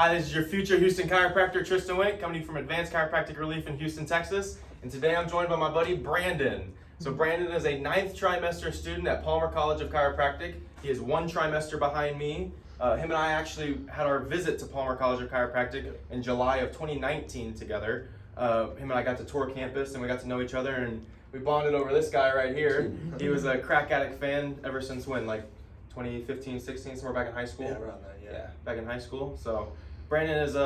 Hi, this is your future Houston chiropractor, Tristan Wink, coming to you from Advanced Chiropractic Relief in Houston, Texas. And today I'm joined by my buddy, Brandon. So Brandon is a 9th trimester student at Palmer College of Chiropractic. He is 1 trimester behind me. Him and I actually had our visit to Palmer College of Chiropractic in July of 2019 together. Him and I got to tour campus and we got to know each other, and we bonded over this guy right here. He was a crack addict fan ever since when, like 2015, 16, somewhere back in high school? Yeah, around that, yeah. Back in high school. So Brandon is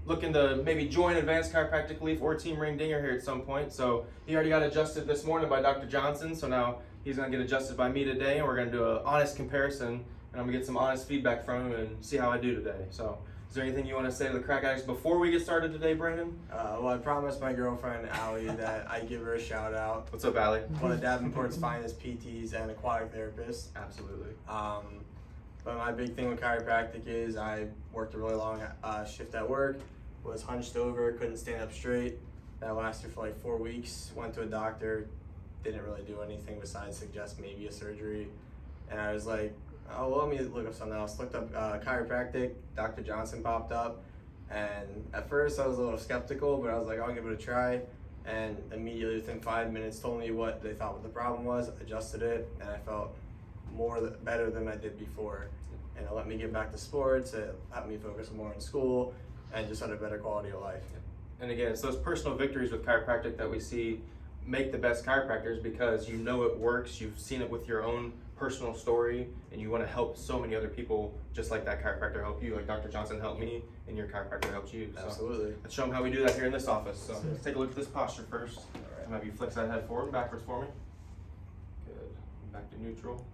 looking to maybe join Advanced Chiropractic Relief or Team Ring Dinger here at some point. So he already got adjusted this morning by Dr. Johnson, so now he's gonna get adjusted by me today, and we're gonna do an honest comparison, and I'm gonna get some honest feedback from him and see how I do today. So is there anything you want to say to the crack addicts before we get started today, Brandon? Well, I promised my girlfriend, Allie, that I'd give her a shout out. What's up, Allie? One of Davenport's finest PTs and aquatic therapists. Absolutely. But my big thing with chiropractic is I worked a really long shift at work, was hunched over, couldn't stand up straight. That lasted for like 4 weeks. Went to a doctor, didn't really do anything besides suggest maybe a surgery. And I was like, oh, well, let me look up something else. Looked up chiropractic, Dr. Johnson popped up. And at first I was a little skeptical, but I was like, I'll give it a try. And immediately within 5 minutes told me what they thought the problem was, adjusted it, and I felt better than I did before. And it let me get back to sports, it helped me focus more on school, and just had a better quality of life. And again, it's those personal victories with chiropractic that we see make the best chiropractors, because you know it works, you've seen it with your own personal story, and you want to help so many other people just like that chiropractor helped you, like Dr. Johnson helped me, and your chiropractor helped you. So Absolutely. let's show them how we do that here in this office. So let's take a look at this posture first. All right. Maybe flex that head forward and backwards for me. Good. Back to neutral.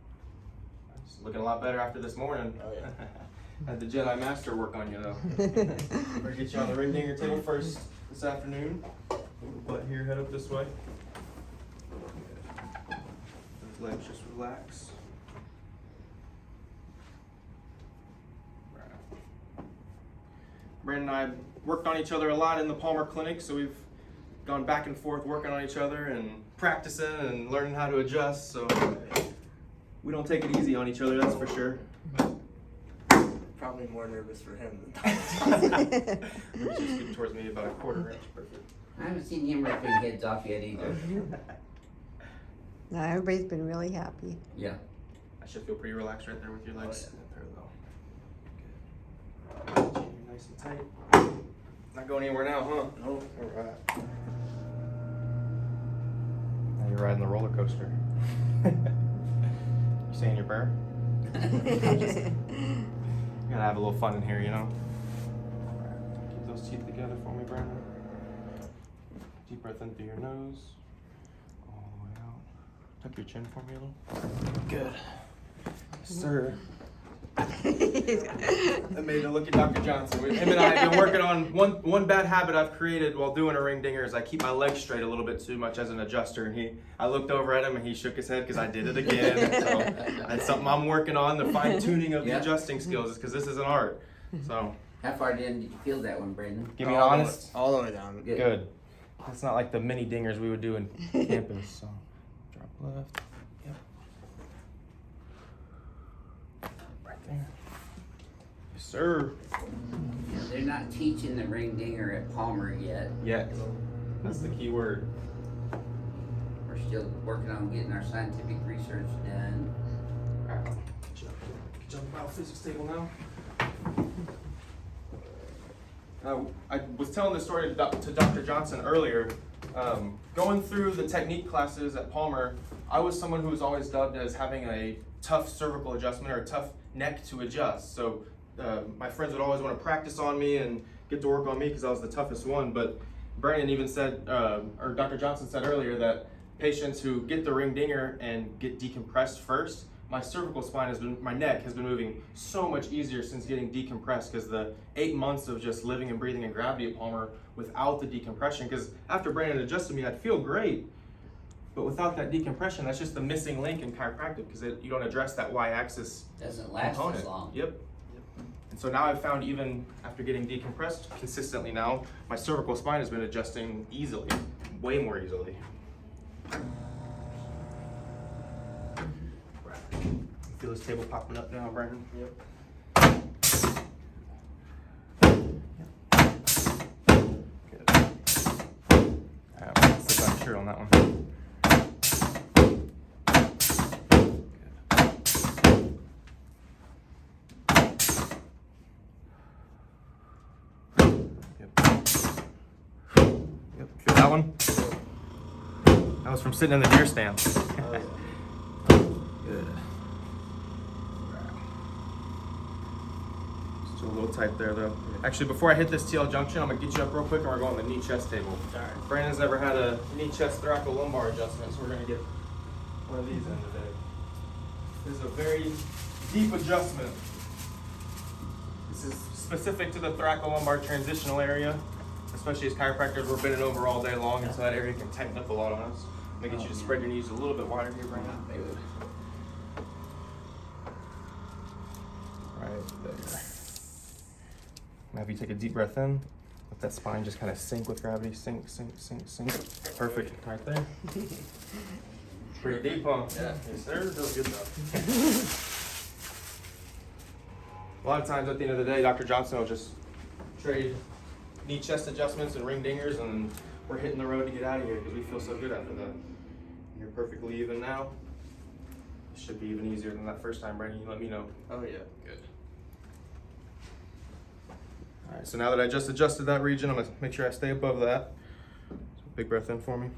Nice. Looking a lot better after this morning. Oh yeah. Had the Jedi Master work on you though. We're gonna get you on the ring dinger table first this afternoon. Move the butt here, head up this way. Those legs just relax. Brandon and I worked on each other a lot in the Palmer Clinic, so we've gone back and forth working on each other and practicing and learning how to adjust. So we don't take it easy on each other, that's for sure. Probably more nervous for him than He's just getting towards me about a 1/4 inch. Perfect. I haven't seen him ripping heads off yet either. No, everybody's been really happy. Yeah. I should feel pretty relaxed right there with your legs. Oh, There we go. Good. You're nice and tight. Not going anywhere now, huh? Nope. All right. Now you're riding the roller coaster. You saying your prayer? You gotta have a little fun in here, you know? Alright, keep those teeth together for me, Brandon. Deep breath in through your nose. All the way out. Tuck your chin for me a little. Good. Yes, sir. That made me look at Dr. Johnson. Him and I have been working on one bad habit I've created while doing a ring dinger is I keep my legs straight a little bit too much as an adjuster. And I looked over at him and he shook his head because I did it again. So that's something I'm working on, the fine tuning of the adjusting skills, because this is an art. So How far in did you feel that one, Brandon? give me an honest. All the way down. Good. It's not like the mini dingers we would do in campus. So drop left. Yep. Right there. Yes, sir. Yeah, they're not teaching the ring dinger at Palmer yet. Yet. That's the key word. We're still working on getting our scientific research done. Alright. Get you on the BioPhysics table now. I was telling this story to Dr. Johnson earlier. Going through the technique classes at Palmer, I was someone who was always dubbed as having a tough cervical adjustment or a tough neck to adjust. So my friends would always want to practice on me and get to work on me because I was the toughest one. But Brandon even said, or Dr. Johnson said earlier, that patients who get the ring dinger and get decompressed first, my cervical spine my neck has been moving so much easier since getting decompressed, because the 8 months of just living and breathing in gravity at Palmer without the decompression, because after Brandon adjusted me, I'd feel great. But without that decompression, that's just the missing link in chiropractic, because you don't address that y-axis Doesn't last component. as long. Yep. And so now I've found, even after getting decompressed consistently now, my cervical spine has been adjusting easily, way more easily. Feel this table popping up now, Brandon? Yep. pressure on that one. Yep, feel that one? That was from sitting in the deer stand. Good. Still a little tight there though. Actually, before I hit this TL junction, I'm gonna get you up real quick and we're going to the knee chest table. Alright. Brandon's never had a knee chest thoracolumbar adjustment, so we're gonna get one of these in today. This is a very deep adjustment. This is specific to the thoracolumbar transitional area. Especially as chiropractors, we're bending over all day long, and so that area can tighten up a lot on us. I'm gonna get you to spread your knees a little bit wider here, Brandon. Good. Right there. Now, have you take a deep breath in, let that spine just kind of sink with gravity. Sink, sink, sink, sink. Perfect. Right there. Pretty deep, huh? Yeah. Yes, sir. Feels good though. A lot of times at the end of the day, Dr. Johnson will just trade knee chest adjustments and ring dingers, and we're hitting the road to get out of here because we feel so good after that. You're perfectly even now. It should be even easier than that first time, Brandon. You let me know. Oh yeah. Good. All right, so now that I just adjusted that region, I'm gonna make sure I stay above that. So big breath in for me.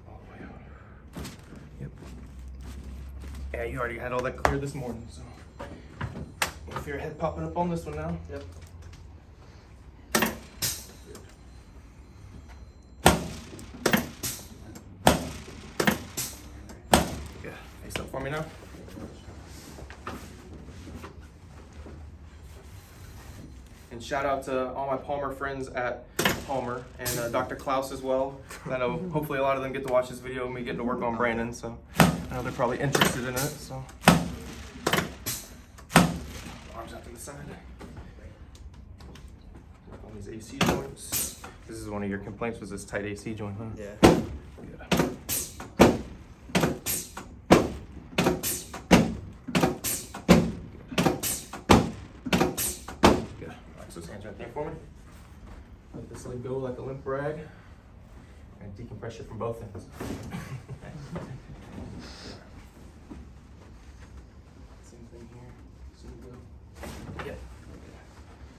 All the way out. Yep. Yeah, you already had all that cleared this morning, so. You feel your head popping up on this one now? Yep. Good. Face up for me now. And shout out to all my Palmer friends at Palmer and Dr. Klaus as well. I know hopefully a lot of them get to watch this video and me getting to work on Brandon, so I know they're probably interested in it. So arms out to the side. Work on these AC joints. This is one of your complaints, was this tight AC joint, huh? Yeah. Good. Good. Relax those hands right there for me. Let this leg go like a limp rag. And decompress it from both ends. Same thing here. Same go. Yeah.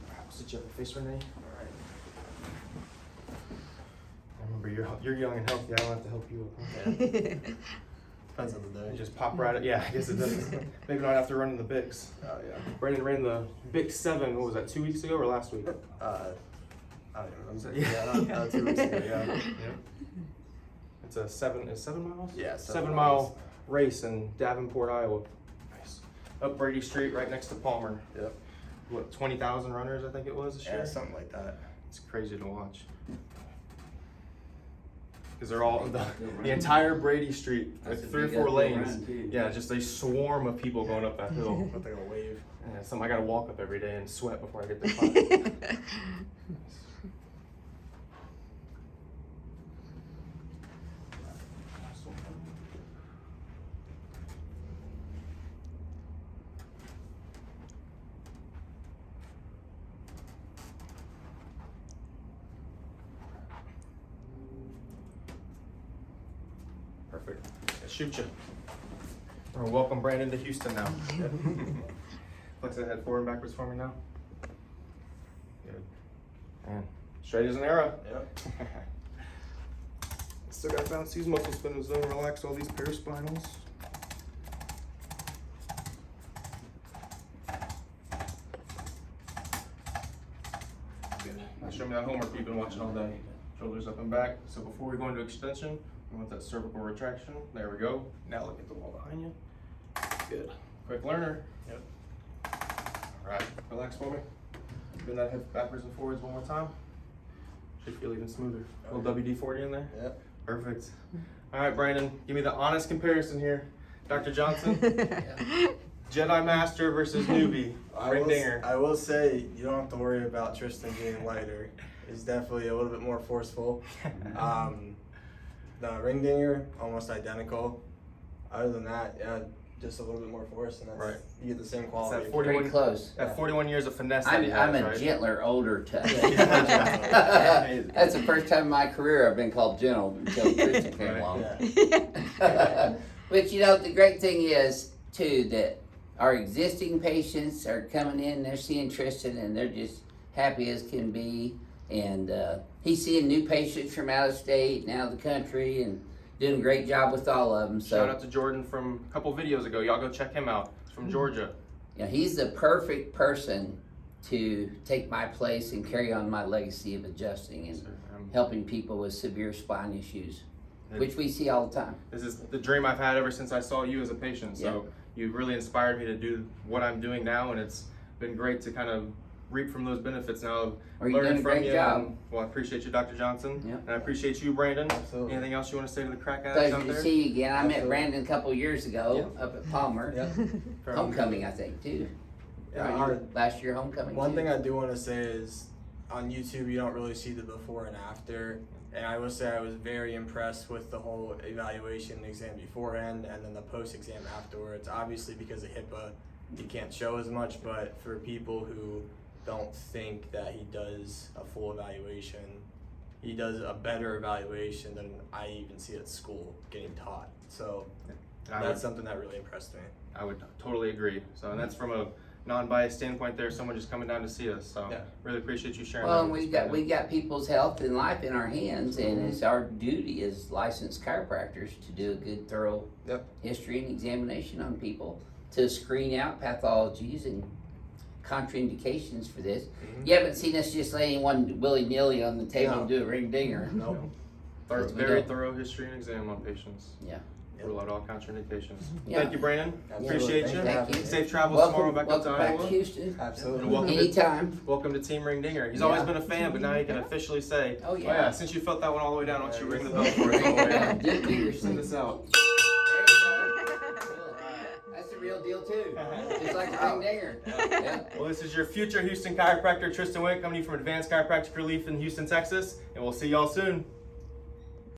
Alright, we'll sit you up and face, Renee. Alright. Remember, you're young and healthy. I don't have to help you up. Huh? Yeah. Depends on the You day. just pop right at, yeah, I guess it does. Maybe not after running the Bics. Oh yeah. Brandon ran the Bic 7, what was that, 2 weeks ago or last week? I don't even remember. Yeah. Yeah, 2 weeks ago. Yeah. Yeah. It's a 7 miles? Yeah, 7 mile race in Davenport, Iowa. Nice. Up Brady Street, right next to Palmer. Yep. What, 20,000 runners, I think it was this year? Yeah, something like that. It's crazy to watch. Because they're all, the entire Brady Street, like That's a 3 or big 4 uphill lanes. run, too. Yeah, just a swarm of people going up that hill. But they're gonna wave. Yeah, I gotta walk up every day and sweat before I get there. Perfect. Let's shoot you. We're gonna welcome Brandon to Houston now. Flex that head forward and backwards for me now. Good. And straight as an arrow. Yep. Still gotta bounce these muscle spindles though, relax all these paraspinals. Good. Now show me that homework you've been watching all day. Shoulders up and back. So before we go into extension, we want that cervical retraction. There we go. Now look at the wall behind you. Good. Quick learner. Yep. All right, relax for me. Bend that hip backwards and forwards one more time. Should feel even smoother. A little WD-40 in there. Yep. Perfect. All right, Brandon, give me the honest comparison here. Dr. Johnson, Jedi Master versus newbie, ring dinger. I will say, you don't have to worry about Tristan being lighter. He's definitely a little bit more forceful. The ring dinger, almost identical. Other than that, yeah, just a little bit more force, and that's, Right. you get the same It's quality. that Pretty close. That 41 years of finesse that he has, I'm a right? gentler, older touch. Yeah. That's the first time in my career I've been called gentle until Kristen came Right. along. Yeah. But you know, the great thing is too that our existing patients are coming in, they're seeing Tristan and they're just happy as can be. And he's seeing new patients from out of state and out of the country and doing a great job with all of them. So Shout out to Jordan from a couple videos ago. Y'all go check him out. He's from Georgia. yeah, he's the perfect person to take my place and carry on my legacy of adjusting and helping people with severe spine issues, which we see all the time. This is the dream I've had ever since I saw you as a patient. So you really inspired me to do what I'm doing now, and it's been great to kind of reap from those benefits now of You're learning doing a from great you. job. And, well, I appreciate you, Dr. Johnson, Yep. and I appreciate you, Brandon. Absolutely. Anything else you want to say to the crack addicts Pleasure out to there? see you again. I met Absolutely. Brandon a couple years ago up at Palmer. Yep. Homecoming, I think, too. Yeah, Right, our- last year homecoming. One too. thing I do want to say is on YouTube you don't really see the before and after, and I will say I was very impressed with the whole evaluation exam beforehand and then the post exam afterwards. Obviously because of HIPAA you can't show as much, but for people who don't think that he does a full evaluation, he does a better evaluation than I even see at school getting taught. So that's something that really impressed me. I would totally agree. So, and that's from a non-biased standpoint there, someone just coming down to see us. So, Yeah. really appreciate you sharing Well, that with we us, got Brandon. we got people's health and life in our hands, and Mm-hmm. it's our duty as licensed chiropractors to do a good, thorough Yep. history and examination on people to screen out pathologies and contraindications for this. Mhm. You haven't seen us just lay anyone willy-nilly on the table No. and do a ring dinger. Nope. Because we Very don't- thorough history and exam on patients. Yeah. Rule out all contraindications. Yeah. Thank you, Brandon. Absolutely. Appreciate you. Thank you. Safe travels tomorrow Welcome, back up to welcome back to Iowa. Houston. Absolutely. And welcome to, Anytime. welcome to Team Ring Dinger. He's Yeah. always been a fan, but now he can officially say, Oh, yeah. since you felt that one all the way down, why don't you ring the bell Yeah. for us all the way Yeah, down? Dick Peterson. Send this out. There you go. Cool. That's the real deal too. Just like a ring dinger. Yeah. Well, this is your future Houston chiropractor, Tristan Witt, coming to you from Advanced Chiropractic Relief in Houston, Texas, and we'll see y'all soon.